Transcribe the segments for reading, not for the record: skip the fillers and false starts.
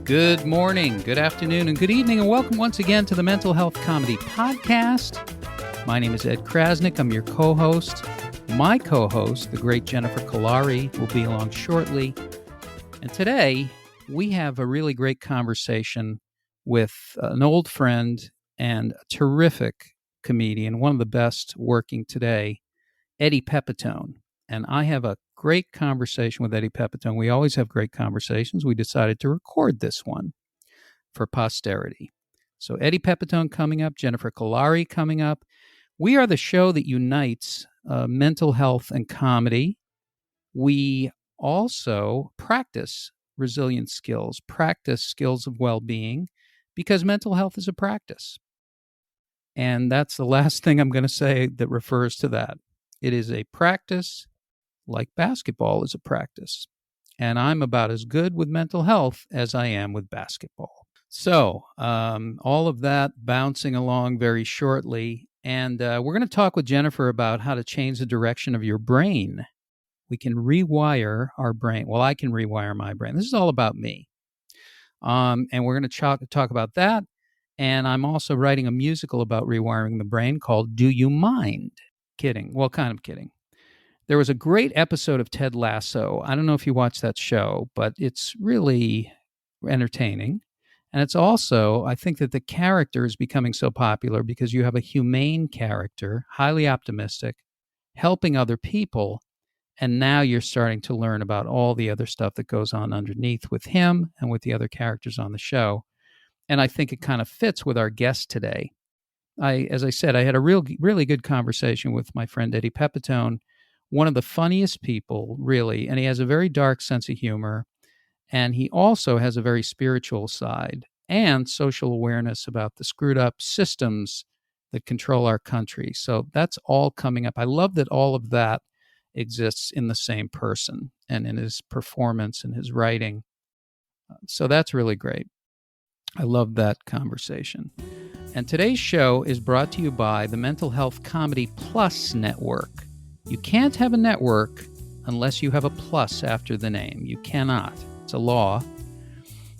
Good morning, good afternoon, and good evening, and welcome once again to the Mental Health Comedy Podcast. My name is Ed Krasnick. I'm your co-host. My co-host, the great Jennifer Kolari, will be along shortly. And today, we have a really great conversation with an old friend and a terrific comedian, one of the best working today, Eddie Pepitone. And I have a great conversation with Eddie Pepitone. We always have great conversations. We decided to record this one for posterity. So Eddie Pepitone coming up, Jennifer Kolari coming up. We are the show that unites mental health and comedy. We also practice resilient skills, practice skills of well-being, because mental health is a practice. And that's the last thing I'm going to say that refers to that. It is a practice like basketball is a practice. And I'm about as good with mental health as I am with basketball. So all of that bouncing along very shortly. And we're going to talk with Jennifer about how to change the direction of your brain. We can rewire our brain. Well, I can rewire my brain. This is all about me. And we're going to talk about that. And I'm also writing a musical about rewiring the brain called Do You Mind? Kidding. Well, kind of kidding. There was a great episode of Ted Lasso. I don't know if you watched that show, but it's really entertaining. And it's also, I think that the character is becoming so popular because you have a humane character, highly optimistic, helping other people. And now you're starting to learn about all the other stuff that goes on underneath with him and with the other characters on the show. And I think it kind of fits with our guest today. As I said, I had a really good conversation with my friend Eddie Pepitone, one of the funniest people, really, and he has a very dark sense of humor, and he also has a very spiritual side and social awareness about the screwed up systems that control our country. So that's all coming up. I love that all of that exists in the same person and in his performance and his writing. So that's really great. I love that conversation. And today's show is brought to you by the Mental Health Comedy Plus Network. You can't have a network unless you have a plus after the name. You cannot. It's a law.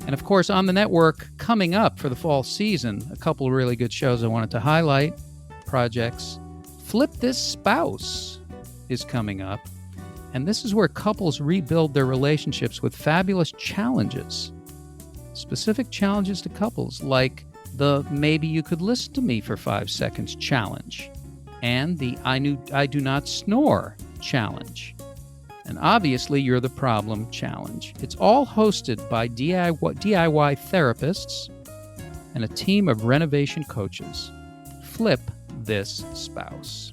And of course, on the network, coming up for the fall season, a couple of really good shows I wanted to highlight, projects. Flip This Spouse is coming up. And this is where couples rebuild their relationships with fabulous challenges. Specific challenges to couples, like the Maybe You Could Listen to Me for 5 Seconds challenge. And the I Do Not Snore challenge. And obviously, You're the Problem challenge. It's all hosted by DIY therapists and a team of renovation coaches. Flip This Spouse.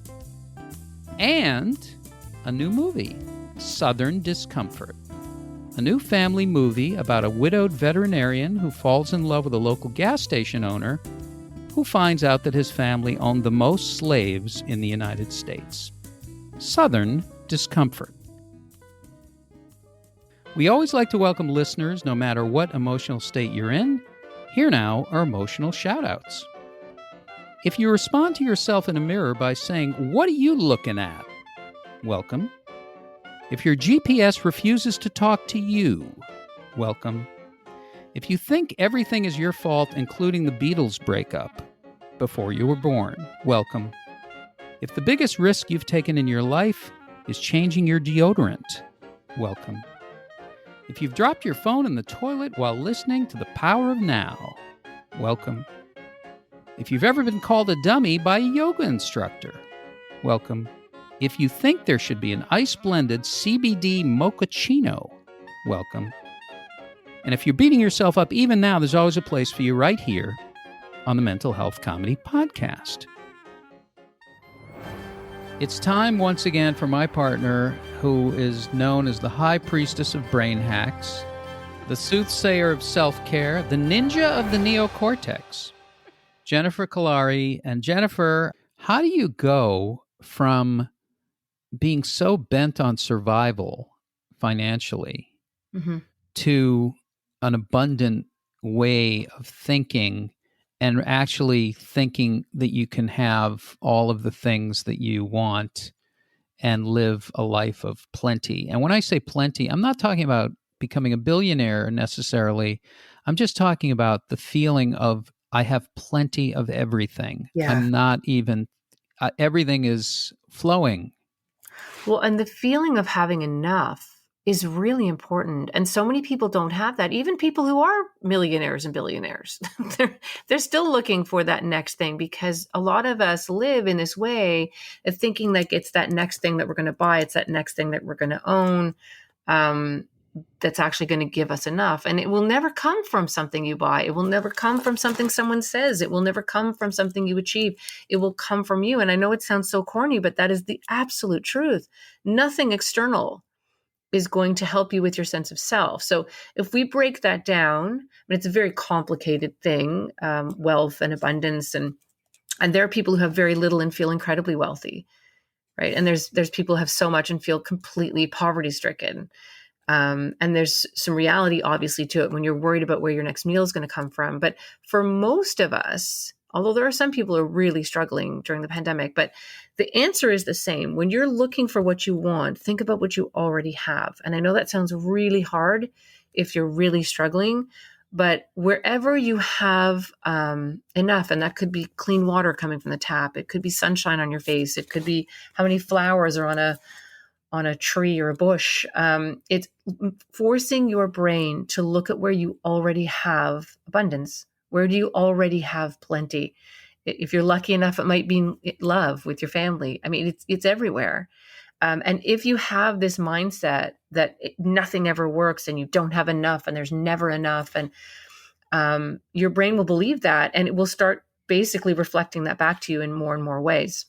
And a new movie, Southern Discomfort. A new family movie about a widowed veterinarian who falls in love with a local gas station owner who finds out that his family owned the most slaves in the United States. Southern Discomfort. We always like to welcome listeners no matter what emotional state you're in. Here now are emotional shout-outs. If you respond to yourself in a mirror by saying, "What are you looking at?" Welcome. If your GPS refuses to talk to you, welcome. If you think everything is your fault, including the Beatles breakup before you were born, welcome. If the biggest risk you've taken in your life is changing your deodorant, welcome. If you've dropped your phone in the toilet while listening to The Power of Now, welcome. If you've ever been called a dummy by a yoga instructor, welcome. If you think there should be an ice-blended CBD mochaccino, welcome. And if you're beating yourself up even now, there's always a place for you right here on the Mental Health Comedy Podcast. It's time once again for my partner, who is known as the High Priestess of Brain Hacks, the Soothsayer of Self-Care, the Ninja of the Neocortex, Jennifer Kolari. And Jennifer, how do you go from being so bent on survival financially to an abundant way of thinking and actually thinking that you can have all of the things that you want and live a life of plenty. And when I say plenty, I'm not talking about becoming a billionaire necessarily. I'm just talking about the feeling of I have plenty of everything. Yeah. I'm not even, everything is flowing. Well, and the feeling of having enough is really important. And so many people don't have that. Even people who are millionaires and billionaires, they're still looking for that next thing, because a lot of us live in this way of thinking like it's that next thing that we're going to buy. It's that next thing that we're going to own. That's actually going to give us enough. And it will never come from something you buy. It will never come from something someone says. It will never come from something you achieve. It will come from you. And I know it sounds so corny, but that is the absolute truth. Nothing external is going to help you with your sense of self. So if we break that down, but it's a very complicated thing, wealth and abundance, and there are people who have very little and feel incredibly wealthy, right? And there's people who have so much and feel completely poverty stricken. And there's some reality, obviously, to it when you're worried about where your next meal is going to come from. But for most of us, although there are some people who are really struggling during the pandemic, but the answer is the same. When you're looking for what you want, think about what you already have. And I know that sounds really hard if you're really struggling, but wherever you have enough, and that could be clean water coming from the tap, it could be sunshine on your face, it could be how many flowers are on a tree or a bush. It's forcing your brain to look at where you already have abundance. Where do you already have plenty? If you're lucky enough, it might be love with your family. I mean, it's everywhere. And if you have this mindset that nothing ever works and you don't have enough and there's never enough, and your brain will believe that, and it will start basically reflecting that back to you in more and more ways.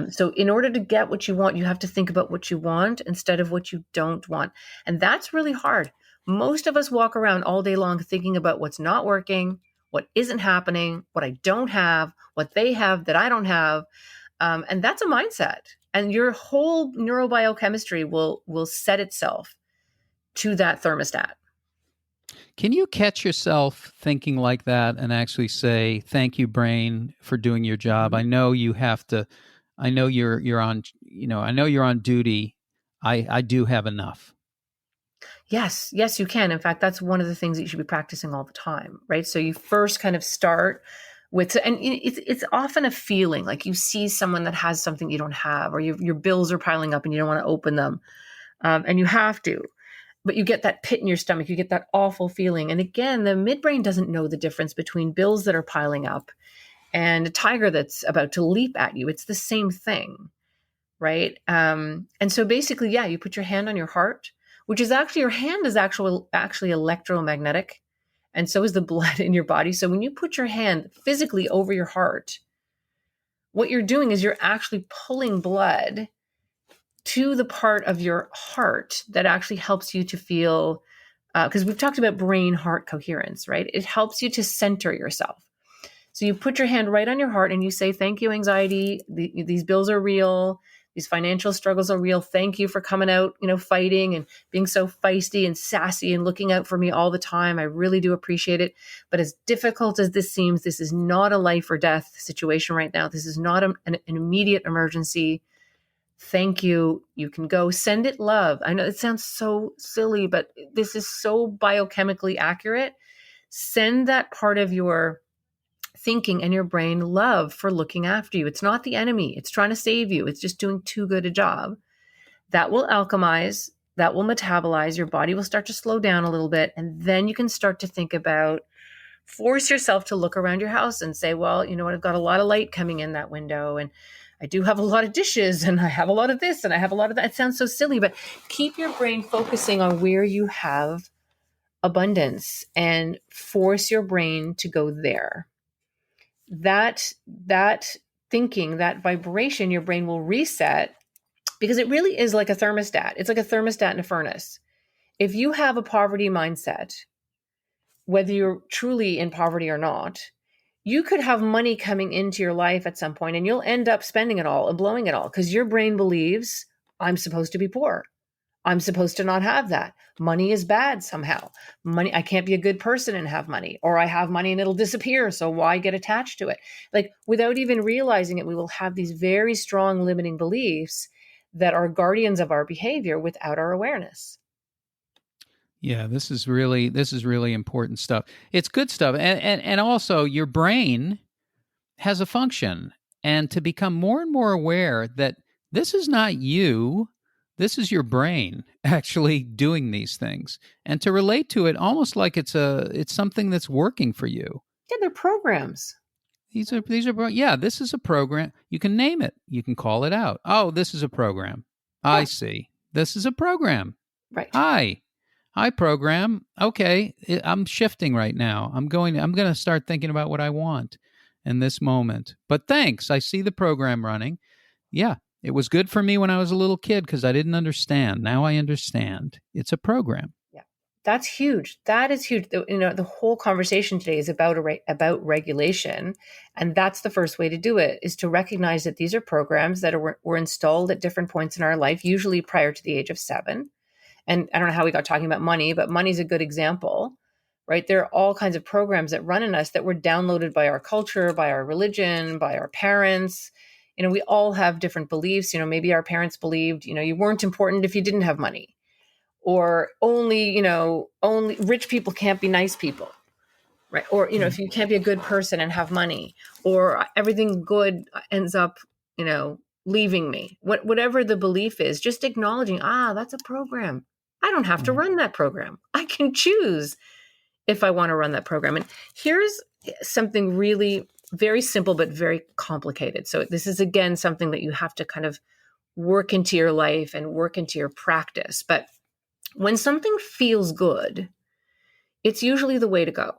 So in order to get what you want, you have to think about what you want instead of what you don't want. And that's really hard. Most of us walk around all day long thinking about what's not working, what isn't happening, what I don't have, what they have that I don't have. And that's a mindset. And your whole neurobiochemistry will set itself to that thermostat. Can you catch yourself thinking like that and actually say, thank you, brain, for doing your job? Mm-hmm. I know you have to, I know you're on, I know you're on duty. I do have enough. Yes, you can. In fact, that's one of the things that you should be practicing all the time, right? So you first kind of start with, and it's often a feeling like you see someone that has something you don't have, or your bills are piling up and you don't want to open them, and you have to, but you get that pit in your stomach, you get that awful feeling. And again, the midbrain doesn't know the difference between bills that are piling up and a tiger that's about to leap at you. It's the same thing, right? And so basically, yeah, you put your hand on your heart, which is actually, your hand is actually electromagnetic, and so is the blood in your body. So when you put your hand physically over your heart, what you're doing is you're actually pulling blood to the part of your heart that actually helps you to feel, because we've talked about brain heart coherence, right? It helps you to center yourself. So you put your hand right on your heart and you say, thank you, anxiety. These bills are real. These financial struggles are real. Thank you for coming out, fighting and being so feisty and sassy and looking out for me all the time. I really do appreciate it. But as difficult as this seems, this is not a life or death situation right now. This is not an immediate emergency. Thank you. You can go. Send it love. I know it sounds so silly, but this is so biochemically accurate. Send that part of your thinking and your brain love for looking after you. It's not the enemy. It's trying to save you. It's just doing too good a job. That will alchemize, that will metabolize. Your body will start to slow down a little bit. And then you can start to think about, force yourself to look around your house and say, well, you know what? I've got a lot of light coming in that window, and I do have a lot of dishes, and I have a lot of this, and I have a lot of that. It sounds so silly, but keep your brain focusing on where you have abundance and force your brain to go there. That thinking, that vibration, your brain will reset, because it really is like a thermostat. It's like a thermostat in a furnace. If you have a poverty mindset, whether you're truly in poverty or not, you could have money coming into your life at some point and you'll end up spending it all and blowing it all because your brain believes, I'm supposed to be poor. I'm supposed to not have that. Money is bad somehow. Money, I can't be a good person and have money, or I have money and it'll disappear. So why get attached to it? Like without even realizing it, we will have these very strong limiting beliefs that are guardians of our behavior without our awareness. Yeah, this is really important stuff. It's good stuff. And also your brain has a function, and to become more and more aware that this is not you, this is your brain actually doing these things, and to relate to it almost like it's something that's working for you. Yeah, they're programs. Yeah, this is a program. You can name it. You can call it out. Oh, this is a program. I Yeah, see. This is a program. right. Hi. Hi program. Okay, I'm shifting right now. I'm going to start thinking about what I want in this moment. But thanks. I see the program running. Yeah, it was good for me when I was a little kid because I didn't understand. Now I understand. It's a program. Yeah, that's huge. That is huge. The whole conversation today is about regulation, and that's the first way to do it is to recognize that these are programs that were installed at different points in our life, usually prior to the age of 7. And I don't know how we got talking about money, but money's a good example, right? There are all kinds of programs that run in us that were downloaded by our culture, by our religion, by our parents. We all have different beliefs. Maybe our parents believed, you weren't important if you didn't have money, or only rich people can't be nice people, right? Or, if you can't be a good person and have money, or everything good ends up, leaving me. Whatever the belief is, just acknowledging, that's a program. I don't have to Mhm. run that program. I can choose if I want to run that program. And here's something really very simple, but very complicated. So this is, again, something that you have to kind of work into your life and work into your practice. But when something feels good, it's usually the way to go.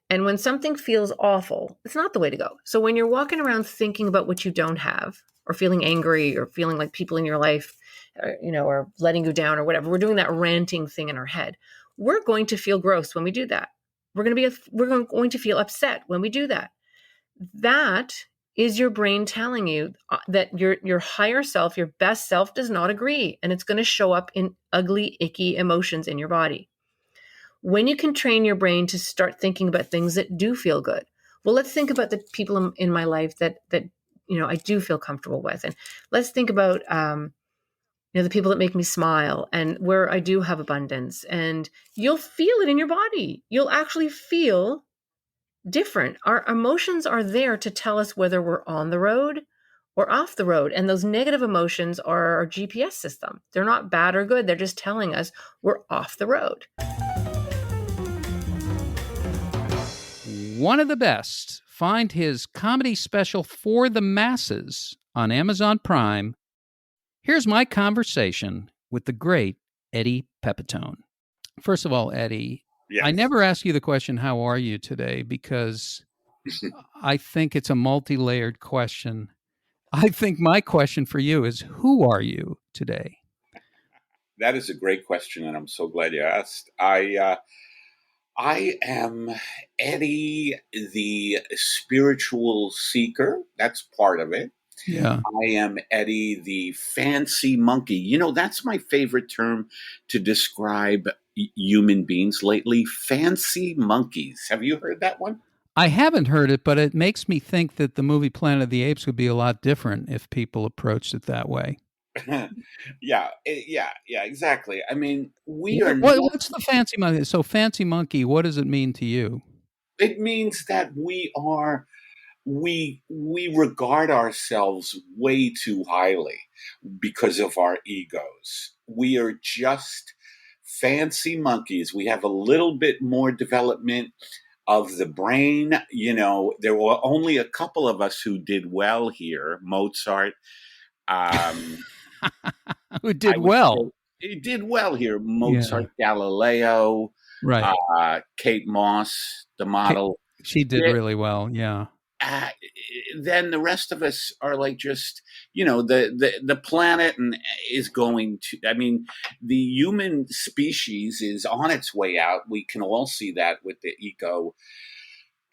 And when something feels awful, it's not the way to go. So when you're walking around thinking about what you don't have, or feeling angry, or feeling like people in your life, are letting you down, or whatever, we're doing that ranting thing in our head. We're going to feel gross when we do that. We're going to feel upset when we do that. That is your brain telling you that your higher self, your best self, does not agree, and it's going to show up in ugly, icky emotions in your body. When you can train your brain to start thinking about things that do feel good. Well, let's think about the people in my life that I do feel comfortable with, and let's think about the people that make me smile and where I do have abundance. And you'll feel it in your body. You'll actually feel different. Our emotions are there to tell us whether we're on the road or off the road. And those negative emotions are our GPS system. They're not bad or good. They're just telling us we're off the road. One of the best. Find his comedy special For the Masses on Amazon Prime. Here's my conversation with the great Eddie Pepitone. First of all, Eddie, I Yes. never ask you the question, how are you today? Because I think it's a multi-layered question. I think my question for you is, who are you today? That is a great question, and I'm so glad you asked. I am Eddie, the spiritual seeker. That's part of it. Yeah. I am Eddie, the fancy monkey. That's my favorite term to describe human beings lately. Fancy monkeys. Have you heard that one? I haven't heard it, but it makes me think that the movie Planet of the Apes would be a lot different if people approached it that way. Yeah, exactly. I mean, we are not. What's the fancy monkey? So, fancy monkey, what does it mean to you? It means that we regard ourselves way too highly because of our egos. We are just fancy monkeys. We have a little bit more development of the brain. There were only a couple of us who did well here. Mozart, Who I did would say well? he did well here. Yeah, Mozart, Galileo, right. Kate Moss, the model. She did really well. Yeah. uh, then the rest of us are like just the planet and is going to. I mean, the human species is on its way out. We can all see that with the eco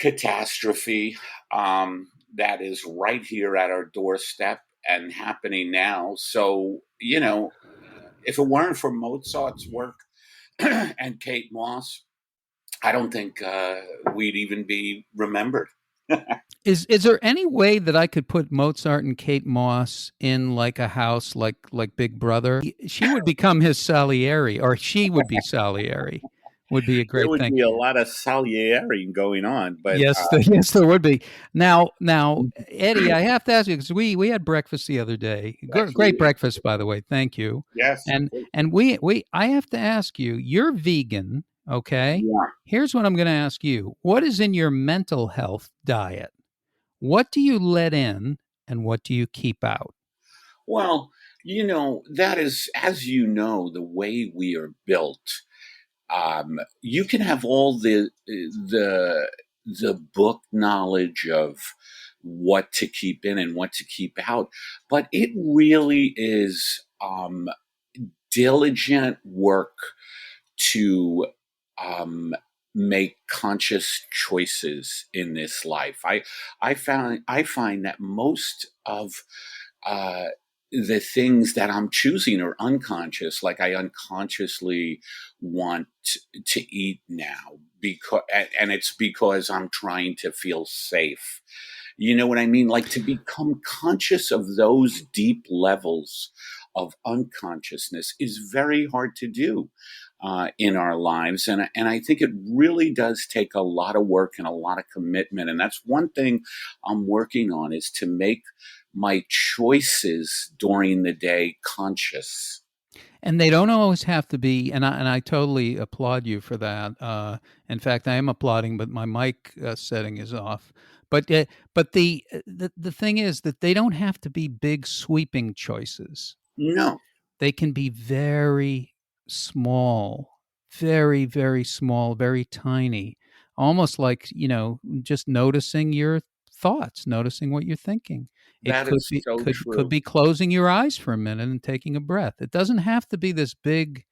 catastrophe that is right here at our doorstep and happening now. So if it weren't for Mozart's work and Kate Moss, I don't think we'd even be remembered. Is there any way that I could put Mozart and Kate Moss in like a house like Big Brother? She would become his Salieri, or she would be Salieri. Would be a There great would thing. be a lot of Salieri going on, but Yes, yes, there would be. Now, Eddie, I have to ask you because we had breakfast the other day. Great breakfast, by the way. Thank you. yes, And I have to ask you. You're vegan, okay? yeah. Here's what I'm going to ask you. What is in your mental health diet? What do you let in, and what do you keep out? Well, that is, as you know, the way we are built. You can have all the book knowledge of what to keep in and what to keep out, but it really is diligent work to make conscious choices in this life. I find that most of uh, the things that I'm choosing are unconscious. Like I unconsciously want to eat now because, and it's because I'm trying to feel safe. You know what I mean? Like to become conscious of those deep levels of unconsciousness is very hard to do in our lives. And I think it really does take a lot of work and a lot of commitment. And that's one thing I'm working on, is to make my choices during the day conscious. And they don't always have to be, and I totally applaud you for that. In fact, I am applauding, but my mic setting is off. But the thing is that they don't have to be big sweeping choices. No, They can be very small, very, very small, very tiny, almost like, just noticing your thoughts, noticing what you're thinking. It that could is be so could true. be closing your eyes for a minute and taking a breath. It doesn't have to be this big,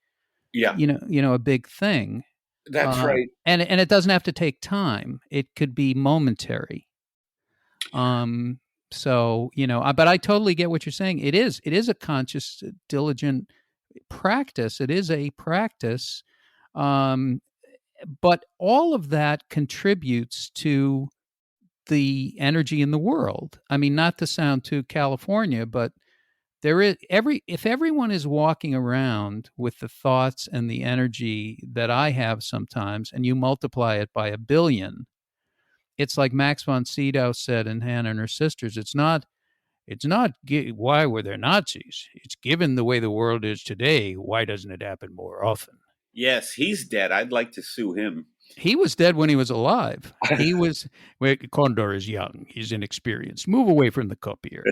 Yeah, a big thing. that's right. And it doesn't have to take time. It could be momentary. Um, so, but I totally get what you're saying. It is a conscious, diligent practice. It is a practice. Um, but all of that contributes to the energy in the world. I mean, not to sound too California, but there is if everyone is walking around with the thoughts and the energy that I have sometimes, and you multiply it by 1 billion, it's like Max von Sydow said in Hannah and Her Sisters. It's not why were there Nazis? It's given the way the world is today, why doesn't it happen more often? Yes, he's dead. I'd like to sue him. He was dead when he was alive. Condor is young. He's inexperienced. Move away from the cup here.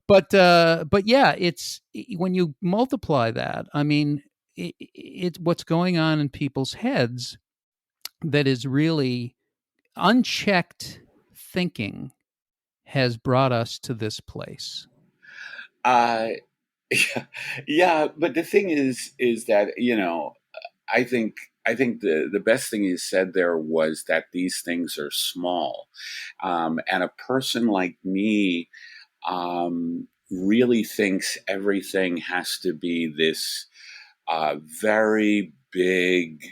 But yeah, it's when you multiply that. I mean, it's what's going on in people's heads that is really unchecked thinking has brought us to this place. Uh, yeah, but the thing is that I think the best thing you said there was that these things are small, and a person like me really thinks everything has to be this very big,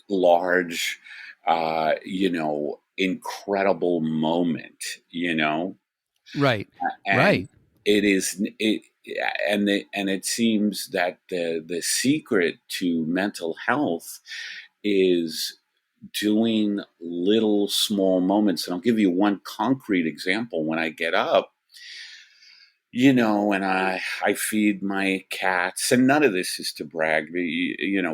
large, incredible moment, Right. and Right. it is it and it seems that the secret to mental health is doing little small moments. And I'll give you one concrete example. When I get up, and I feed my cats, and none of this is to brag.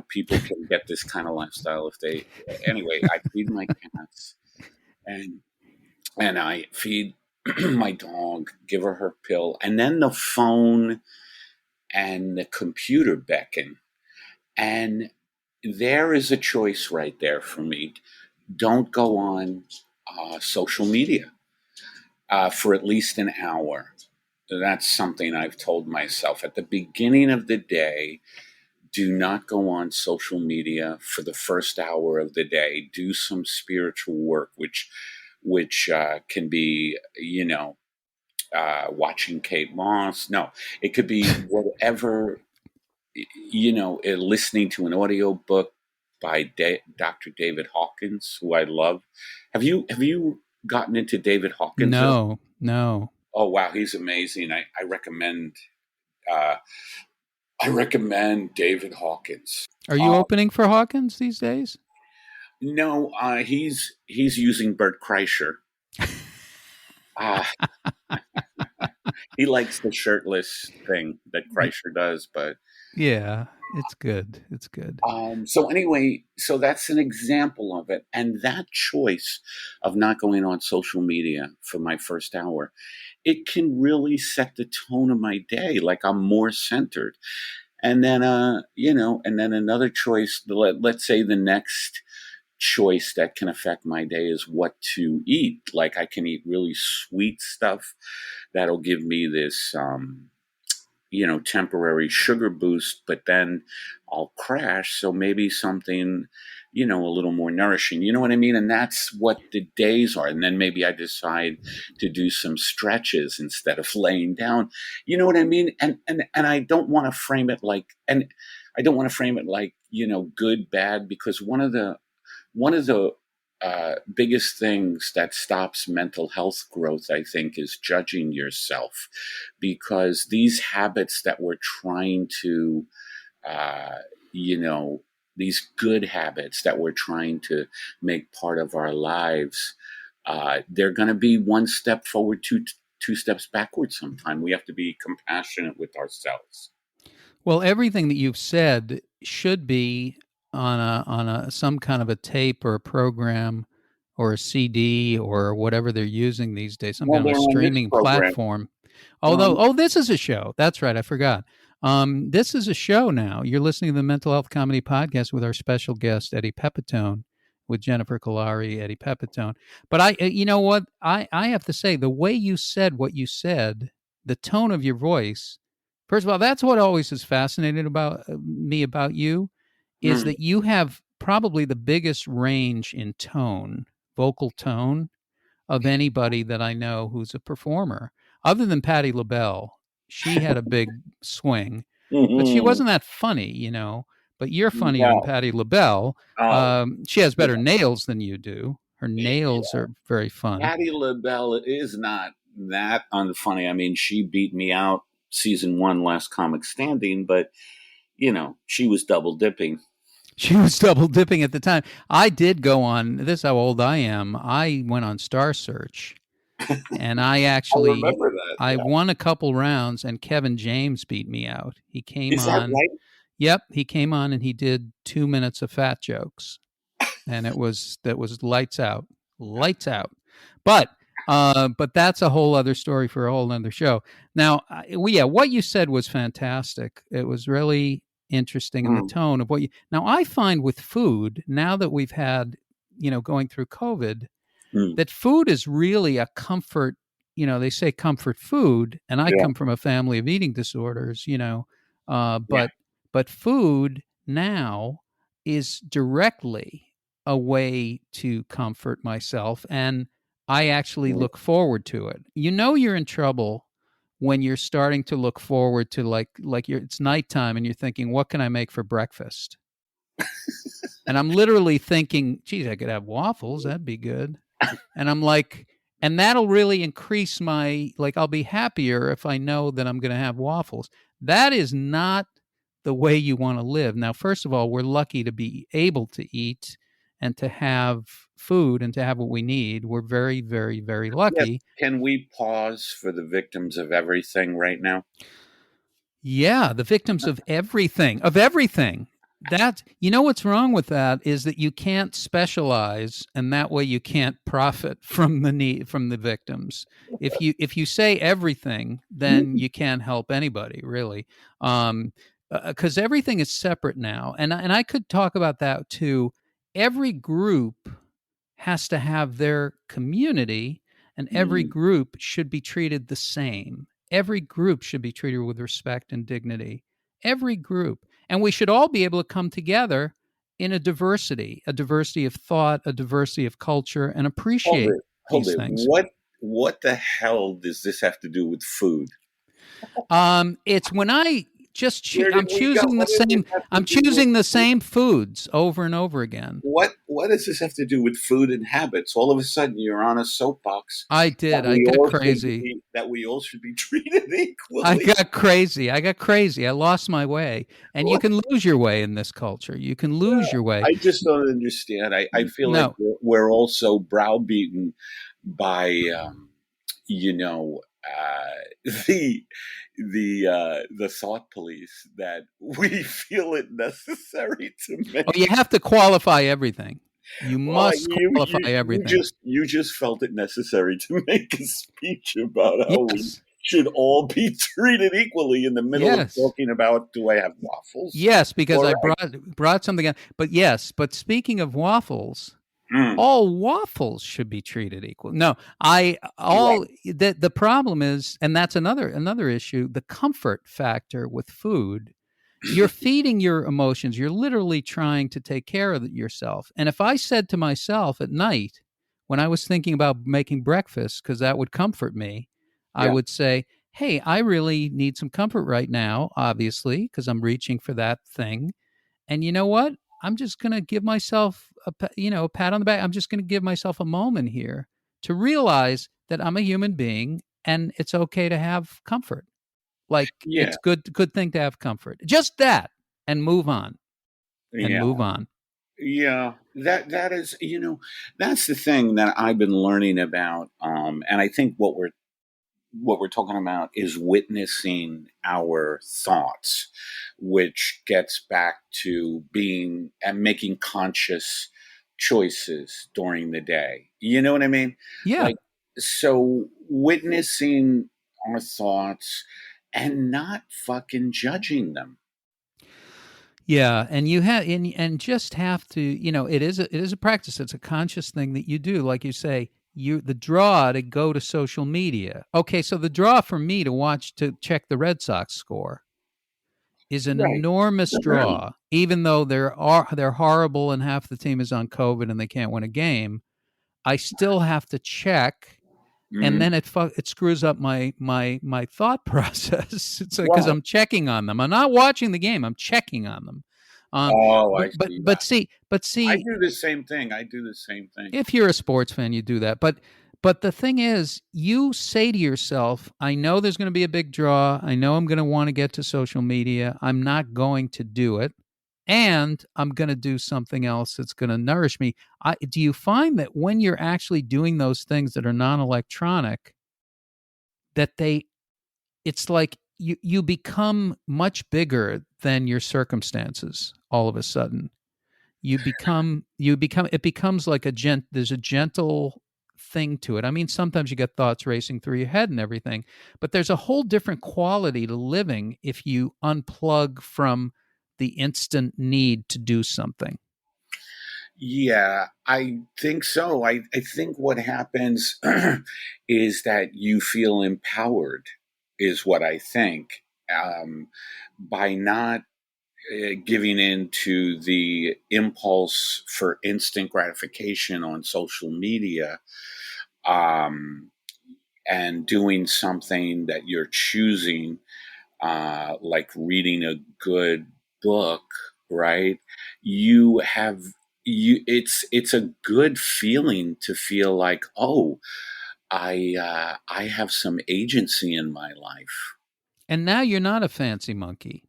People can get this kind of lifestyle if they. Anyway, I feed my cats, and I feed my dog, give her pill, and then the phone and the computer beckon, and there is a choice right there for me. Don't go on social media for at least an hour. That's something I've told myself at the beginning of the day. Do not go on social media for the first hour of the day. Do some spiritual work, which can be, watching Kate Moss. No, it could be whatever, listening to an audio book by Dr. David Hawkins, who I love. Have you gotten into David Hawkins at all? No. Oh wow, he's amazing. I recommend uh, I recommend David Hawkins. Are you opening for Hawkins these days? No, he's using Bert Kreischer. Uh, he likes the shirtless thing that Kreischer does, but Yeah, it's good. It's good. so anyway, so that's an example of it, and that choice of not going on social media for my first hour, it can really set the tone of my day. Like I'm more centered, and then and then another choice. Let's say the next choice that can affect my day is what to eat. Like I can eat really sweet stuff that'll give me this temporary sugar boost, but then I'll crash. So maybe something, a little more nourishing. You know what I mean? And that's what the days are. And then maybe I decide to do some stretches instead of laying down. You know what I mean? And I don't want to frame it like, good, bad, because one of the biggest things that stops mental health growth, I think, is judging yourself, because these habits that we're trying to, these good habits that we're trying to make part of our lives, they're going to be one step forward, two steps backward sometime. We have to be compassionate with ourselves. Well, everything that you've said should be on some kind of a tape or a program or a CD or whatever they're using these days, some kind of a streaming platform. Although, this is a show. That's right. I forgot. This is a show now. You're listening to the Mental Health Comedy Podcast with our special guest, Eddie Pepitone, with Jennifer Kolari, Eddie Pepitone. But you know what? I have to say, the way you said what you said, the tone of your voice, first of all, that's what always has fascinated me about you, is that you have probably the biggest range in tone, vocal tone, of anybody that I know who's a performer, other than Patti LaBelle. She had a big swing, but she wasn't that funny, But you're funnier than Patti LaBelle. She has better nails than you do. Her nails are very fun. Patti LaBelle is not that unfunny. I mean, she beat me out season 1, Last Comic Standing, but she was double dipping. She was double dipping at the time. I did go on, this is how old I am. I went on Star Search, and I actually, I remember that. I won a couple rounds, and Kevin James beat me out. He came Is that right? Yep, he came on and he did 2 minutes of fat jokes, and that was lights out. But that's a whole other story for a whole other show. Now, what you said was fantastic. It was really interesting in the tone of what you. Now, I find with food, now that we've had, going through COVID, that food is really a comfort. They say comfort food, and I come from a family of eating disorders. But food now is directly a way to comfort myself, and I actually look forward to it. You're in trouble when you're starting to look forward to it's nighttime and you're thinking, what can I make for breakfast? And I'm literally thinking, geez, I could have waffles. That'd be good. And I'm like, and that'll really increase I'll be happier if I know that I'm going to have waffles. That is not the way you want to live. Now, first of all, we're lucky to be able to eat and to have food and to have what we need. We're very, very, very lucky. Yeah. Can we pause for the victims of everything right now? Yeah, the victims of everything. That, what's wrong with that is that you can't specialize, and that way you can't profit from the victims. If you say everything, then you can't help anybody, really. Because everything is separate now. And I could talk about that too. Every group has to have their community, and every group should be treated the same. Every group should be treated with respect and dignity. Every group. And we should all be able to come together in a diversity of thought, a diversity of culture, and appreciate these things. what the hell does this have to do with food? It's when I Where I'm did we go? choosing the What does this same. have to I'm do with choosing the food? same foods over and over again. What does this have to do with food and habits? All of a sudden, you're on a soapbox I that did. I we got all should crazy. be treated I equally. got crazy. I got crazy. I lost my way. And you What? can lose your way in this culture. You can lose your way. I just don't understand. I feel like No. we're also browbeaten by you know the the thought police that we feel it necessary to Oh, make. you have to qualify everything. You Well, must qualify everything. you just felt it necessary to make a speech about how we Yes. should all be treated equally in the middle of Yes. talking about, do I have waffles? Yes, because All I right. brought something in. But yes, but speaking of waffles, Mm, all waffles should be treated equal. No, right. the problem is, and that's another issue, the comfort factor with food. You're feeding your emotions. You're literally trying to take care of yourself. And if I said to myself at night, when I was thinking about making breakfast, because that would comfort me, I Yeah. would say, hey, I really need some comfort right now, obviously, because I'm reaching for that thing. And you know what? I'm just going to give myself a pat on the back. I'm just going to give myself a moment here to realize that I'm a human being and it's okay to have comfort. Like Yeah. it's good thing to have comfort. Just that and move on and Yeah. move on. Yeah, that is, that's the thing that I've been learning about, and I think what we're talking about is witnessing our thoughts, which gets back to being and making conscious choices during the day. You know what I mean? Yeah. Like, so witnessing our thoughts and not fucking judging them. Yeah, and you have and just have to, it is a practice. It's a conscious thing that you do. Like you say, the draw to go to social media. Okay, so the draw for me to check the Red Sox score is an Right. enormous draw, even though they're horrible and half the team is on COVID and they can't win a game. I still have to check, and Mhm. then it screws up my thought process. It's like because Well, I'm checking on them. I'm not watching the game. I'm checking on them. oh, But I but see but that. see but I see do the same thing. I do the same thing. if you're a sports fan, you do that. But the thing is, you say to yourself, I know there's going to be a big draw. I know I'm going to want to get to social media. I'm not going to do it. And I'm going to do something else that's going to nourish me. Do you find that when you're actually doing those things that are non-electronic, that it's like you become much bigger than your circumstances all of a sudden? It becomes like there's a gentle thing to it. I mean, sometimes you get thoughts racing through your head and everything, but there's a whole different quality to living if you unplug from the instant need to do something. Yeah, I think so. I think what happens is that you feel empowered, is what I think, by not giving in to the impulse for instant gratification on social media, um, and doing something that you're choosing, like reading a good book, right? You have it's a good feeling to feel like, oh, I have some agency in my life. And now you're not a fancy monkey.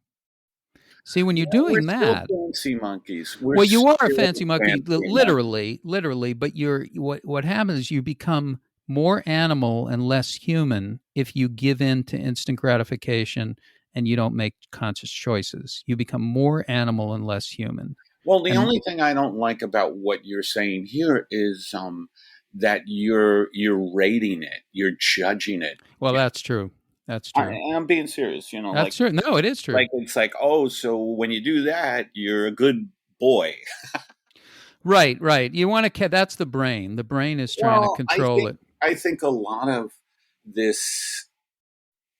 See, when you're Yeah, we're doing still that, fancy monkeys. We're well, you are a still fancy monkey, fancy monkeys. literally. But what happens is you become more animal and less human if you give in to instant gratification and you don't make conscious choices. You become more animal and less human. Well, the And only thing I don't like about what you're saying here is that you're rating it, you're judging it. well, that's true. That's I, true. I'm being serious, That's true. No, it is true. like it's like, oh, so when you do that, you're a good boy. Right, right. You want to. That's the brain. The brain is trying to Well, control it. I think a lot of this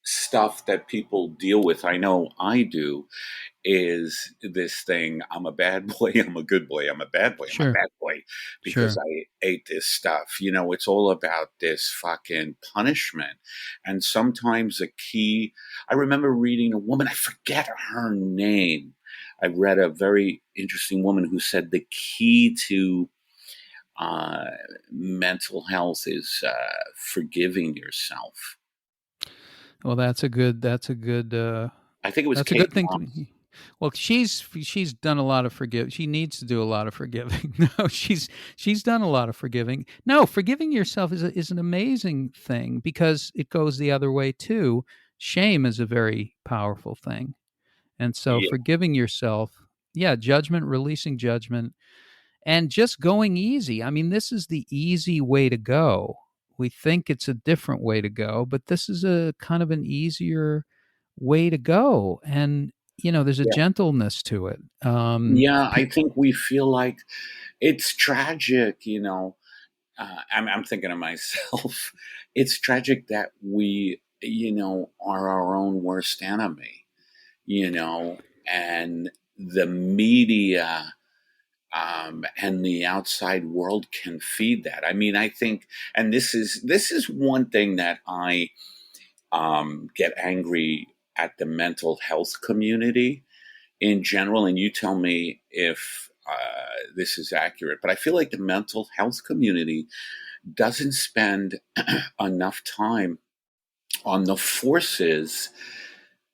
stuff that people deal with, I know I do, is this thing, I'm a bad boy, I'm a good boy, I'm a bad boy, I'm a Sure. bad boy. because Sure. I ate this stuff. It's all about this fucking punishment. And sometimes I remember reading a woman, I forget her name. I read a very interesting woman who said the key to uh, mental health is forgiving yourself. Well, I think it was that's a Kate good thing to Moss. be. Well, she's done a lot of forgive. She needs to do a lot of forgiving. No, she's done a lot of forgiving. No, forgiving yourself is an amazing thing because it goes the other way too. Shame is a very powerful thing. And so Yeah, forgiving yourself, yeah, judgment, releasing judgment, and just going easy. I mean, this is the easy way to go. We think it's a different way to go, but this is a kind of an easier way to go. And, there's a yeah, gentleness to it. yeah. I think we feel like it's tragic. I'm thinking of myself. It's tragic that we, are our own worst enemy. And the media and the outside world can feed that. I mean, I think, and this is one thing that I get angry at the mental health community in general. And you tell me if this is accurate, but I feel like the mental health community doesn't spend enough time on the forces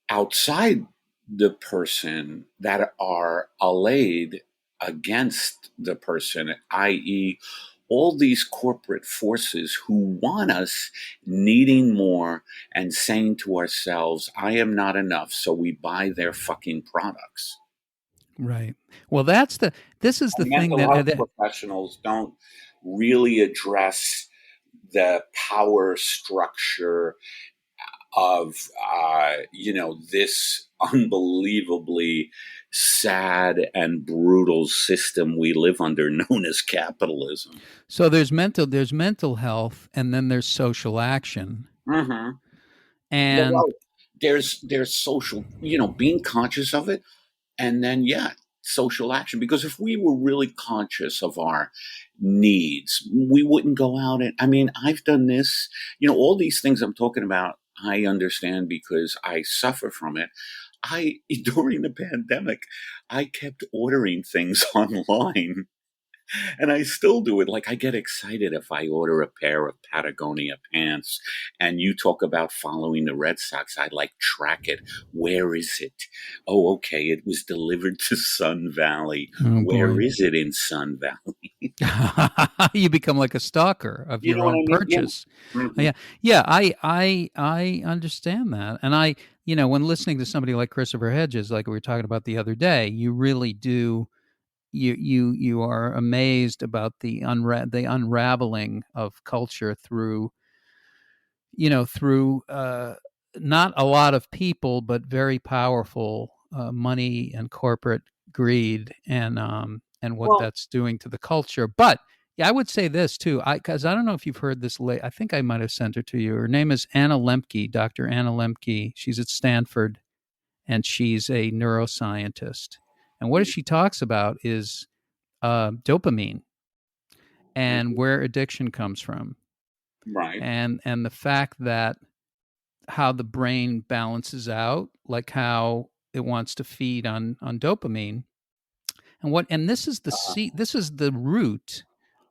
outside the person that are allayed against the person, i.e., all these corporate forces who want us needing more and saying to ourselves, I am not enough, so we buy their fucking products. Right. Well, this is the And thing mental that, health professionals don't really address the power structure of this unbelievably sad and brutal system we live under, known as capitalism. so there's mental health and then there's social action. Mm-hmm. And Well, there's social, being conscious of it, and then social action. Because if we were really conscious of our needs, we wouldn't go out and. I mean, I've done this. All these things I'm talking about. I understand because I suffer from it. During the pandemic, I kept ordering things online, and I still do it. Like, I get excited if I order a pair of Patagonia pants, and you talk about following the Red Sox. I like track it. Where is it? Oh, okay. It was delivered to Sun Valley. oh Where boy. is it in Sun Valley? You become like a stalker of You your know what own I mean? Yeah. purchase. Hmm. Yeah, yeah, I understand that, and when listening to somebody like Christopher Hedges, like we were talking about the other day, you really do. You are amazed about the unraveling of culture through not a lot of people, but very powerful money and corporate greed, and what Well, that's doing to the culture. But yeah, I would say this too, because I don't know if you've heard this. I think I might have sent her to you. Her name is Anna Lemke, Dr. Anna Lemke. She's at Stanford, and she's a neuroscientist. And what she talks about is dopamine and mhm, where addiction comes from, right. and the fact that how the brain balances out, like how it wants to feed on dopamine, and this is the root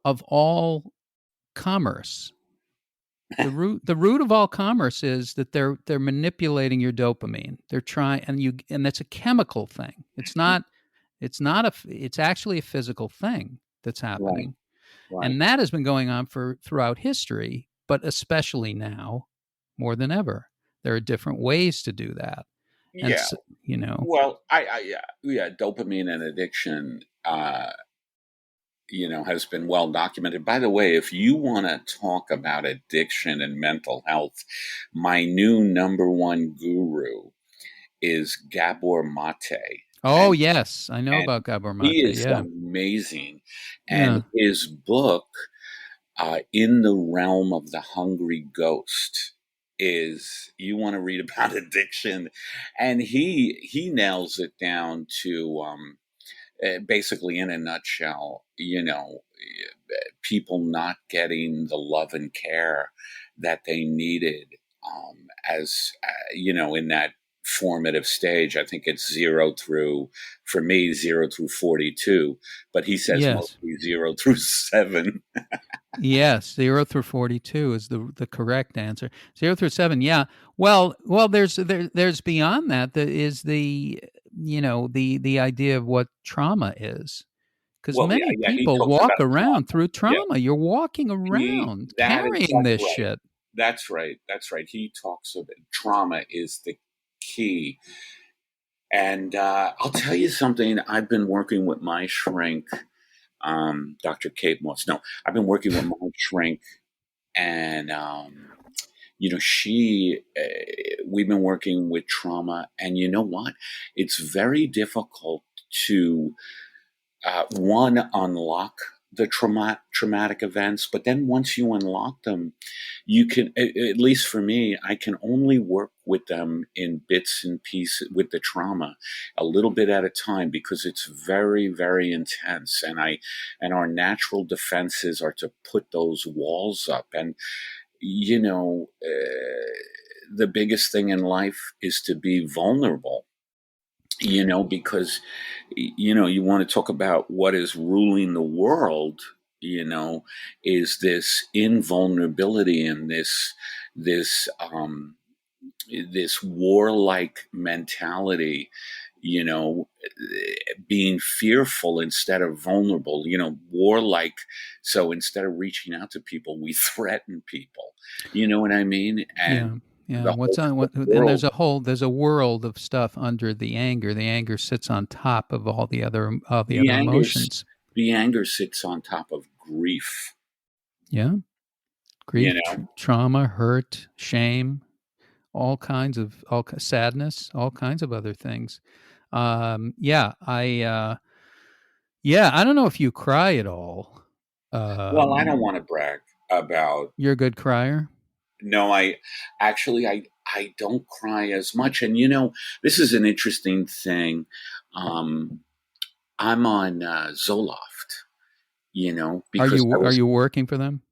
of all commerce. The root of all commerce is that they're manipulating your dopamine. They're trying, and that's a chemical thing. It's actually a physical thing that's Right, happening. right. And that has been going on for throughout history, but especially now more than ever. There are different ways to do that. And Yeah. so, you know, Well, yeah, dopamine and addiction. Has been well documented. By the way, if you want to talk about addiction and mental health, my new number one guru is Gabor Mate. oh And, yes, I know and about Gabor he Mate. is Yeah. amazing. And Yeah. his book, In the Realm of the Hungry Ghost, is, you want to read about addiction, and he nails it down to basically, in a nutshell, people not getting the love and care that they needed, as in that formative stage. I think it's for me, 0 through 42, but he says Yes. mostly 0 through 7. Yes, 0 through 42 is the correct answer. 0 through 7, yeah. Well, there's beyond that. That is the idea of what trauma is, because Well, yeah, many yeah, he people talks walk about around trauma. through Yeah, trauma. You're walking around that carrying exactly this right. shit. That's right. That's right. He talks about trauma is the key. And I'll tell you something. I've been working with my shrink, Dr. Kate Moss. No, I've been working with my shrink, and we've been working with trauma, and you know what? It's very difficult to one, unlock the traumatic events, but then once you unlock them, you can, at least for me, I can only work with them in bits and pieces with the trauma, a little bit at a time, because it's very, very intense, and our natural defenses are to put those walls up. And the biggest thing in life is to be vulnerable, because, you want to talk about what is ruling the world, is this invulnerability and this warlike mentality, being fearful instead of vulnerable, warlike. So instead of reaching out to people, we threaten people. You know what I mean? Yeah. And Yeah. the What's on whole what and world, there's a world of stuff under the anger. The anger sits on top of all the the other anger, emotions. the anger sits on top of grief. Yeah. You Grief, know, trauma, hurt, shame, sadness, all kinds of other things. Yeah, I don't know if you cry at all. well, I don't want to brag about. You're a good crier. No, I don't cry as much, and this is an interesting thing. Um, I'm on Zoloft, because I Are was. you working for them?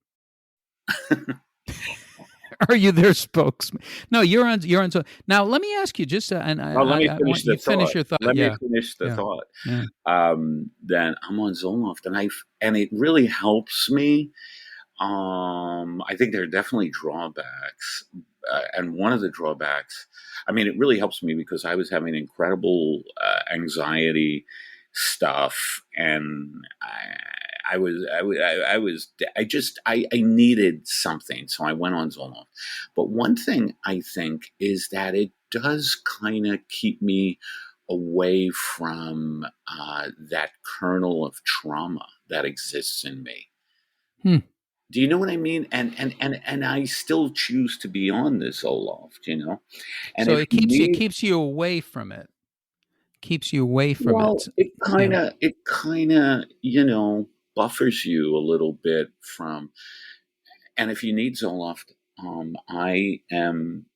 Are you their spokesman? No, you're on. So now let me ask you just, and Well, let me I finish want the you to finish thought. your thought. Let me Yeah, finish the yeah, thought. yeah. Then I'm on Zoloft, and it really helps me. I think there are definitely drawbacks, and one of the drawbacks, I mean, it really helps me because I was having incredible anxiety stuff, and I needed something, so I went on Zoloft. But one thing I think is that it does kind of keep me away from that kernel of trauma that exists in me. Hmm. Do you know what I mean? And I still choose to be on this Zoloft, And So if it you need, keeps you away from it. Keeps you away from well, it. Yeah. it kind of, buffers you a little bit from. And if you need Zoloft, I am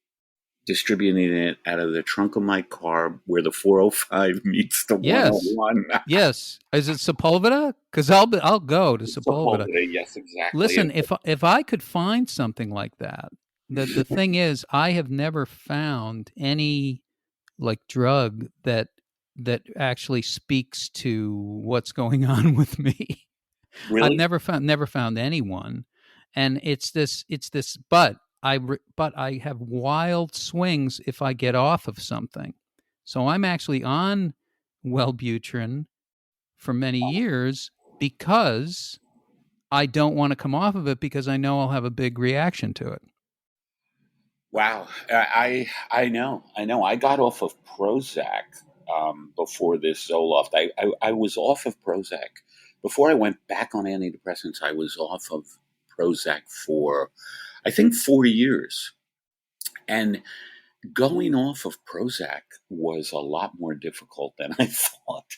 distributing it out of the trunk of my car where the 405 meets the Yes. 101. Yes. Is it Sepulveda? Because I'll go to Sepulveda. Sepulveda, yes, exactly. Listen, if I could find something like that, the thing is, I have never found any like drug that actually speaks to what's going on with me. I've Really? never found anyone, and but I have wild swings if I get off of something. So I'm actually on Wellbutrin for many years because I don't want to come off of it because I know I'll have a big reaction to it. Wow, I know, I know. I got off of Prozac before this Zoloft. I was off of Prozac before I went back on antidepressants. I was off of Prozac for, I think, 4 years, and going off of Prozac was a lot more difficult than I thought.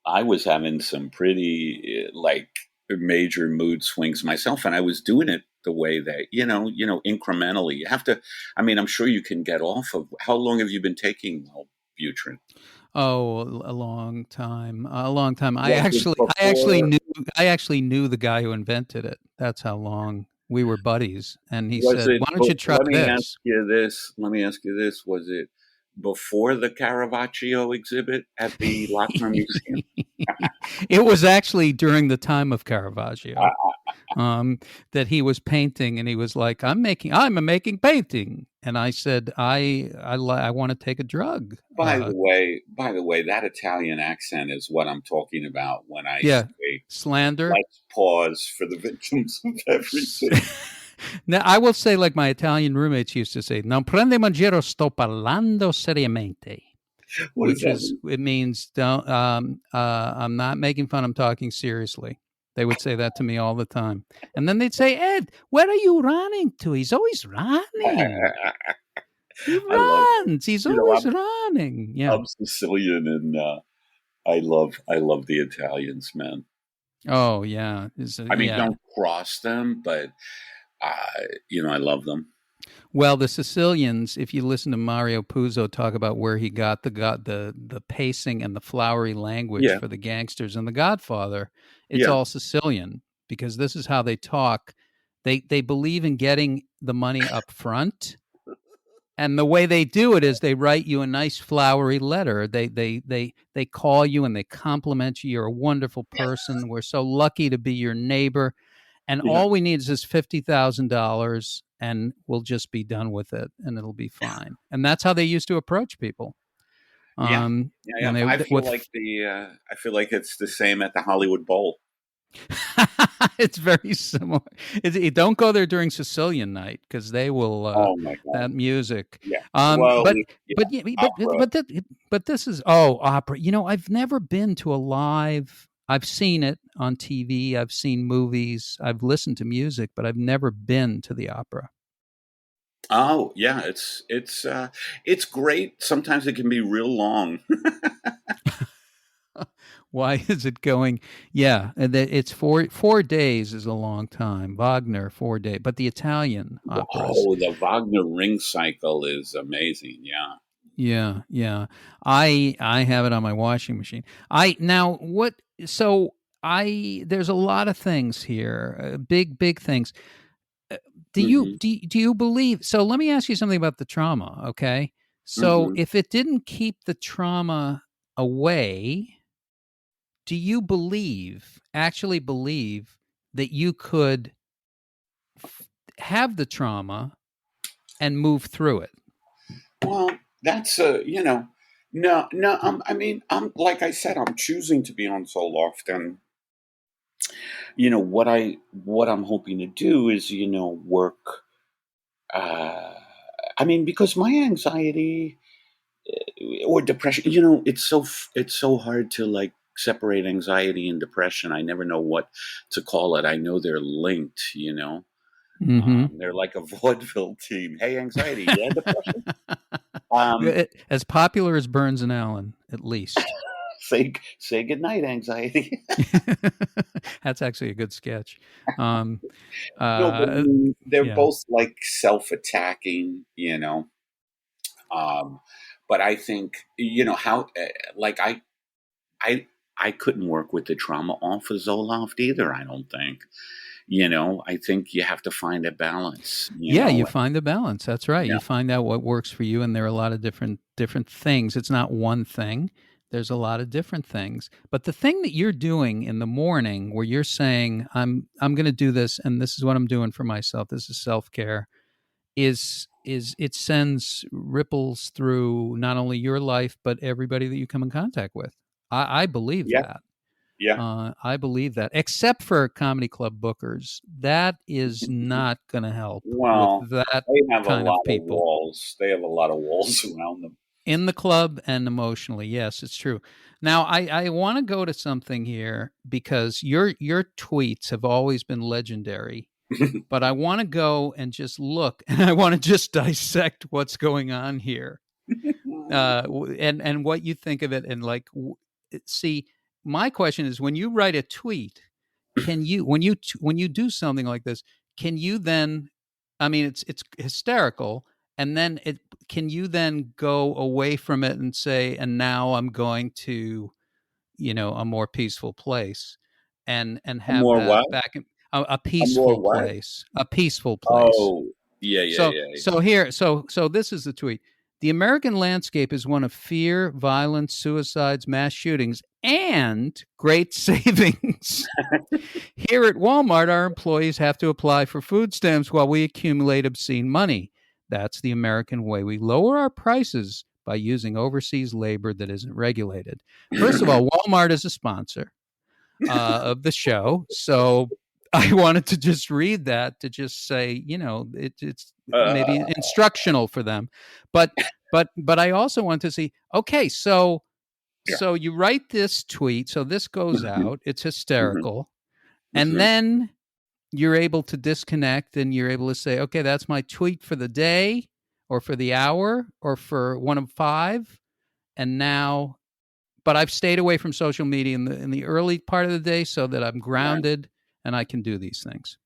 I was having some pretty major mood swings myself, and I was doing it the way that incrementally. You have to. I mean, I'm sure you can get off of. How long have you been taking Wellbutrin? Oh, a long time. A long time. I Was it actually I actually before? knew I actually knew the guy who invented it. That's how long we were buddies. And he Was said, it? "Why don't you try Let me ask this?" you this. Let me ask you this. Was it before the Caravaggio exhibit at the Lochner Museum? It was actually during the time of Caravaggio. Uh, That he was painting, and he was like, I'm making painting," and I said, I want to take a drug. by the way, that Italian accent is what I'm talking about when I Yeah, say, slander. let's pause for the victims of everything. Now, I will say, like my Italian roommates used to say, "Non prendimi in giro, sto parlando seriamente," What does which that is mean? it means don't. I'm not making fun. I'm talking seriously. They would say that to me all the time, and then they'd say, "Ed, where are you running to? He's always running. He I love, runs. He's you know, always running." Yeah. I'm Sicilian and I love the Italians, man. Oh, yeah. I mean, Yeah. don't cross them, but I love them. Well, the Sicilians, if you listen to Mario Puzo talk about where he got the pacing and the flowery language Yeah, for the gangsters and the Godfather, it's yeah, all Sicilian because this is how they talk. They believe in getting the money up front. And the way they do it is they write you a nice flowery letter. They call you and they compliment you. You're a wonderful person. We're so lucky to be your neighbor. And yeah, all we need is this $50,000 and we'll just be done with it and it'll be fine. And that's how they used to approach people. yeah, yeah, When yeah. they with I feel like it's the same at the Hollywood Bowl. it's very similar. Don't go there during Sicilian night because they will Oh my God. that music. Yeah. Well, But yeah, but opera. but this is opera. I've never been to a live. I've seen it on TV. I've seen movies. I've listened to music, but I've never been to the opera. Oh yeah, it's great. Sometimes it can be real long. Why is it going? Yeah, and it's 4 days is a long time. Wagner 4 days, but the Italian operas. Oh, the Wagner Ring Cycle is amazing. Yeah. Yeah, yeah. I have it on my washing machine. I now what so I there's a lot of things here, big things. Uh, Hmm. do you believe? So let me ask you something about the trauma, okay? So Hmm. if it didn't keep the trauma away, do you actually believe that you could have the trauma and move through it? Well, that's no, no. I mean, I'm like I said, I'm choosing to be on Zoloft, and what I'm hoping to do is work. Uh, I mean, because my anxiety or depression, it's so hard to like separate anxiety and depression. I never know what to call it. I know they're linked. Mhm. They're like a vaudeville team. Hey, anxiety, yeah, depression. Um, As popular as Burns and Allen, at least. say goodnight, anxiety. That's actually a good sketch. Um, No, but I uh, mean, they're yeah. both like self-attacking. Um, but I think how like I I couldn't work with the trauma off of Zoloft either. I don't think. I think you have to find a balance. Yeah, you find the balance. That's right. Yeah, You find out what works for you, and there are a lot of different things. It's not one thing. There's a lot of different things. But the thing that you're doing in the morning where you're saying, I'm gonna do this and this is what I'm doing for myself, this is self-care, is it sends ripples through not only your life, but everybody that you come in contact with. I believe yeah, that. yeah. I believe that, except for comedy club bookers, that is not going to help with Well, that they have a kind of lot of people walls. They have a lot of walls around them. in the club and emotionally. Yes, it's true. Now, I want to go to something here because your tweets have always been legendary. But I want to go and just look, and I want to just dissect what's going on here, and what you think of it, and like, see, my question is, when you write a tweet, can you when you do something like this, can you then, I mean, it's hysterical, and then can you then go away from it and say, and now I'm going to, a more peaceful place, and A have more that what? back in A more peaceful what? place, a peaceful place. Oh, yeah, yeah, So yeah. so here so this is the tweet. The American landscape is one of fear, violence, suicides, mass shootings, and great savings. Here at Walmart, our employees have to apply for food stamps while we accumulate obscene money. That's the American way. We lower our prices by using overseas labor that isn't regulated. First of all, Walmart is a sponsor of the show. So I wanted to just read that to just say, it's Uh, maybe instructional for them. But I also want to see, okay, so yeah. you write this tweet, so this goes Mhm, out, it's mhm, hysterical, and mhm. then you're able to disconnect and you're able to say, okay, that's my tweet for the day or for the hour or for one of five. And now, but I've stayed away from social media in the early part of the day so that I'm Right. grounded and I can do these things.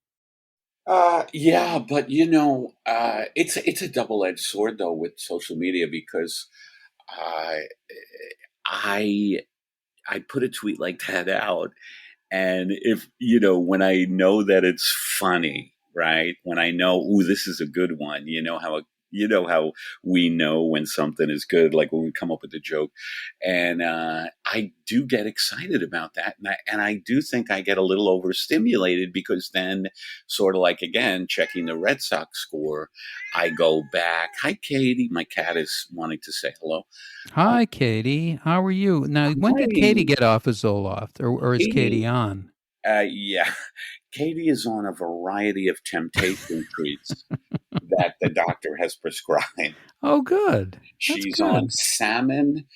Yeah, but it's a double-edged sword though with social media because I I I put a tweet like that out, and if when I know that it's funny, right? When I know, ooh, this is a good one. You know how we know when something is good, like when we come up with a joke, and I do get excited about that, and I do think I get a little overstimulated because then, sort of like again checking the Red Sox score, I go back. Hi, Katie. My cat is wanting to say hello. Uh, Hi, Katie. How are you? Now, when did Katie Hi, get off of Zoloft, or is Katie Katie. on? Yeah, Katie is on a variety of temptation treats that the doctor has prescribed. Oh, good. That's She's on good. salmon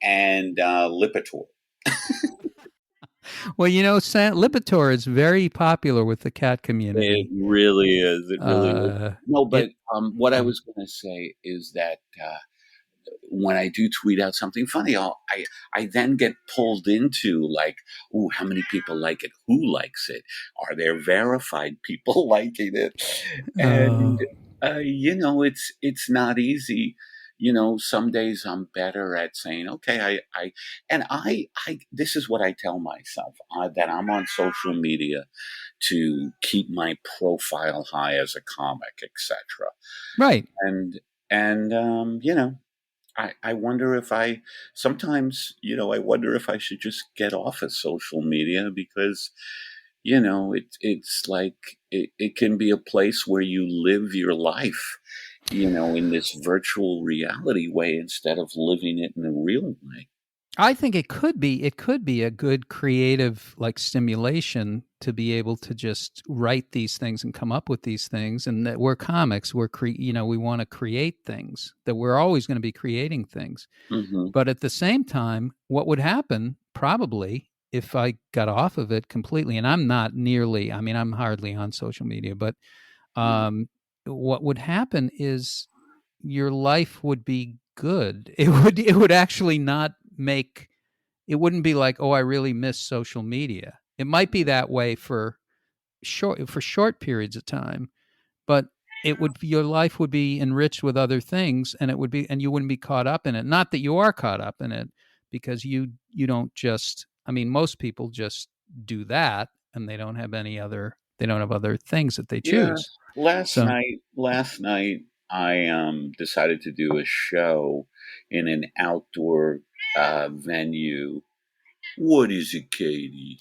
and Lipitor. Well, Lipitor is very popular with the cat It community. really is. It really is. No, but It what I yeah. was going to say is that when I do tweet out something funny, I then get pulled into like, ooh, how many people like it? Who likes it? Are there verified people liking it? And Oh, it's not easy. Some days I'm better at saying, okay, I this is what I tell myself that I'm on social media to keep my profile high as a comic, etc. right. And I wonder if sometimes, I wonder if I should just get off of social media because, it's like it can be a place where you live your life, in this virtual reality way instead of living it in a real way. I think it could be a good creative like stimulation to be able to just write these things and come up with these things, and that we're comics, we want to create things, that we're always going to be creating things. Hmm. But at the same time, what would happen probably if I got off of it completely, and I'm hardly on social media, but um what would happen is your life would be good. It would actually not make it wouldn't be like, oh, I really miss social media. It might be that way for short periods of time, but your life would be enriched with other things, and you wouldn't be caught up in it. Not that you are caught up in it, because you don't just. I mean, most people just do that, and they don't have other things that they Yeah. choose. Last So night, last night, I decided to do a show in an outdoor venue. What is it, Katie?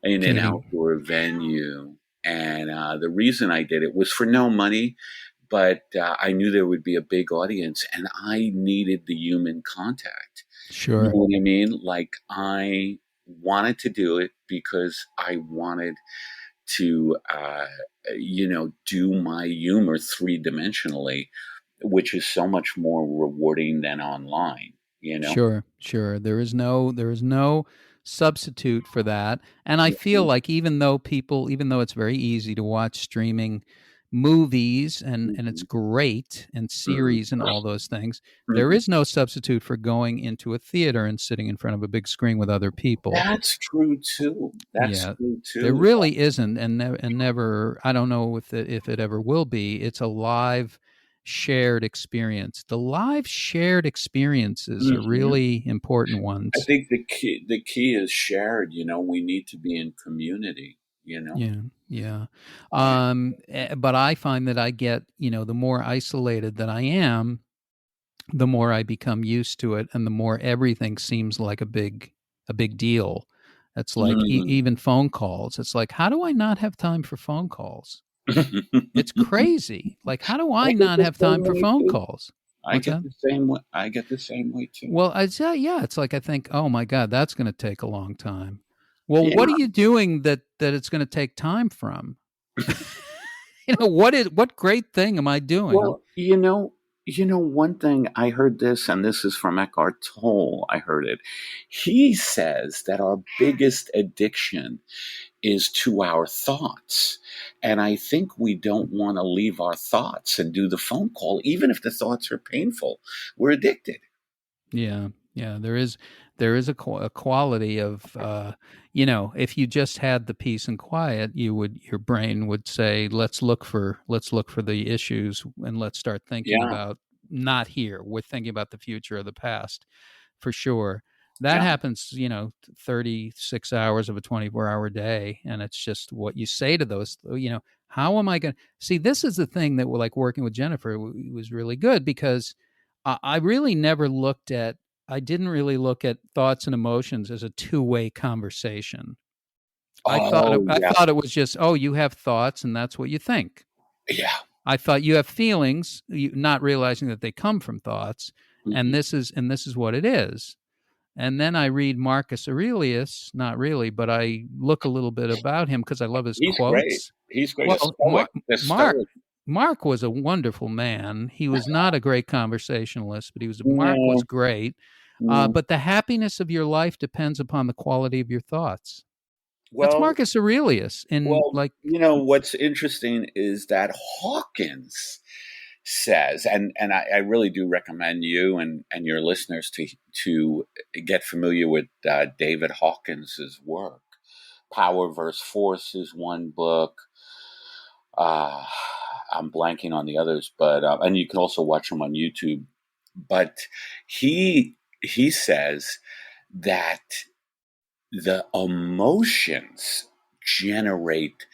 In an Katie, outdoor venue. And the reason I did it was for no money, but I knew there would be a big audience and I needed the human contact. You know sure. what I mean? Like, I wanted to do it because I wanted to, do my humor three dimensionally, which is so much more rewarding than online, you know? Sure, sure. There is no substitute for that. And I feel like even though it's very easy to watch streaming movies, and it's Mhm, great, and mhm, series and all those things, there mhm. is no substitute for going into a theater and sitting in front of a big screen with other people. That's true too. That's Yeah. true There too. really isn't, and never, I don't know if it ever will be. It's a live shared experience. The live shared experiences are really important ones. I think the key is shared. We need to be in community. Yeah. But I find that I get, the more isolated that I am, the more I become used to it, and the more everything seems like a big deal. It's like even phone calls. It's like, how do I not have time for phone calls? It's crazy. Like, how do I not have time for phone calls? I get the same way. I get the same way too. Well, it's like, I think, oh my God, that's going to take a long time. Well, what are you doing that it's going to take time from? What great thing am I doing? Well, one thing I heard this, and this is from Eckhart Tolle. I heard it. He says that our biggest addiction is to our thoughts. And I think we don't want to leave our thoughts and do the phone call, even if the thoughts are painful. We're addicted. Yeah. There is a quality of, if you just had the peace and quiet, your brain would say, let's look for the issues, and let's start thinking about not here. We're thinking about the future or the past, for sure. That happens, 36 hours of a 24-hour day. And it's just what you say to those, how am I going to see? This is the thing that we're like working with Jennifer was really good, because I really never I didn't really look at thoughts and emotions as a two-way conversation. I thought it was just, you have thoughts and that's what you think. Yeah. I thought you have feelings, not realizing that they come from thoughts, and this is what it is. And then I read Marcus Aurelius, not really, but I look a little bit about him because I love his quotes. He's great. Well, Mark was a wonderful man. He was not a great conversationalist, but Mark was great. But the happiness of your life depends upon the quality of your thoughts. That's Marcus Aurelius. What's interesting is that Hawkins says, and I really do recommend you and your listeners to get familiar with David Hawkins's work. Power versus Force is one book. I'm blanking on the others, but and you can also watch them on YouTube. But he says that the emotions generate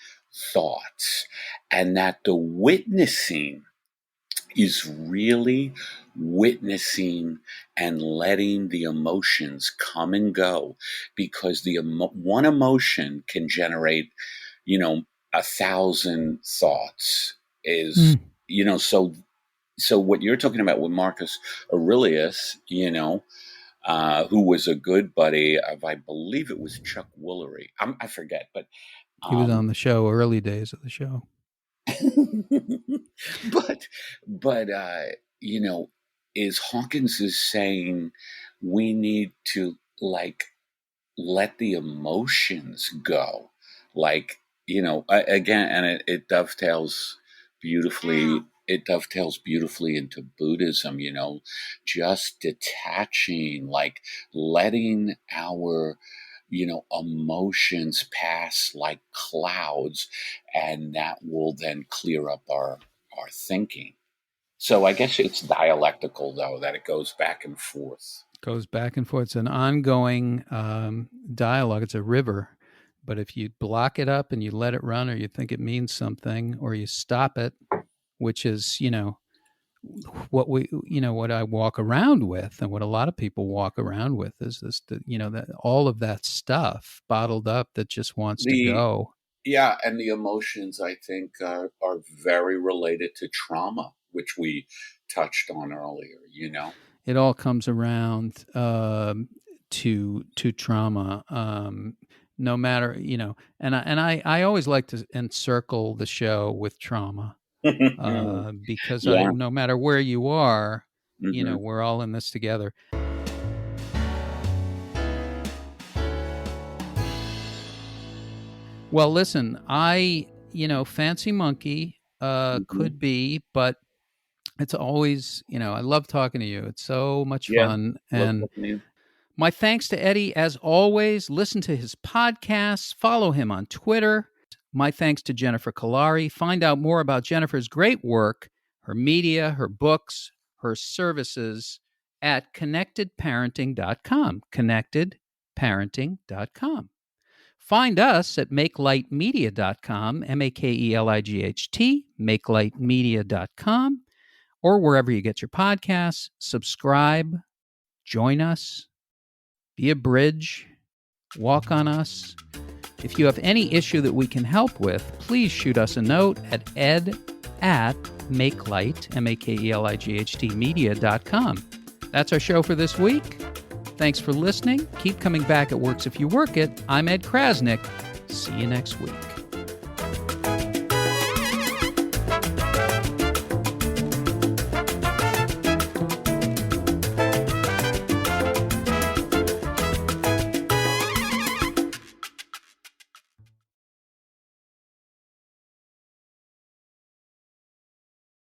thoughts, and that the witnessing is really witnessing and letting the emotions come and go, because one emotion can generate, 1,000 thoughts. So what you're talking about with Marcus Aurelius, who was a good buddy of, I believe it was Chuck Woolery. I forget, but he was on the show, early days of the show. but is Hawkins is saying we need to let the emotions go, again, and it dovetails beautifully. It dovetails beautifully into Buddhism, just detaching, letting our emotions pass like clouds, and that will then clear up our thinking. So I guess it's dialectical, though, that it goes back and forth. It's an ongoing dialogue. It's a river. But if you block it up and you let it run, or you think it means something, or you stop it, which is, what I walk around with, and what a lot of people walk around with, is this, that all of that stuff bottled up that just wants to go. Yeah. And the emotions, I think, are very related to trauma, which we touched on earlier, It all comes around to trauma. No matter, and I always like to encircle the show with trauma. Because no matter where you are, we're all in this together. Well, listen, Fancy Monkey could be, but it's always, I love talking to you. It's so much fun. And my thanks to Eddie, as always. Listen to his podcasts, follow him on Twitter. My thanks to Jennifer Kolari. Find out more about Jennifer's great work, her media, her books, her services at connectedparenting.com, connectedparenting.com. Find us at makelightmedia.com, MAKELIGHT, makelightmedia.com, or wherever you get your podcasts. Subscribe, join us, be a bridge, walk on us. If you have any issue that we can help with, please shoot us a note at ed@makelight, MAKELIGHT media.com. That's our show for this week. Thanks for listening. Keep coming back. It works if you work it. I'm Ed Crasnick. See you next week.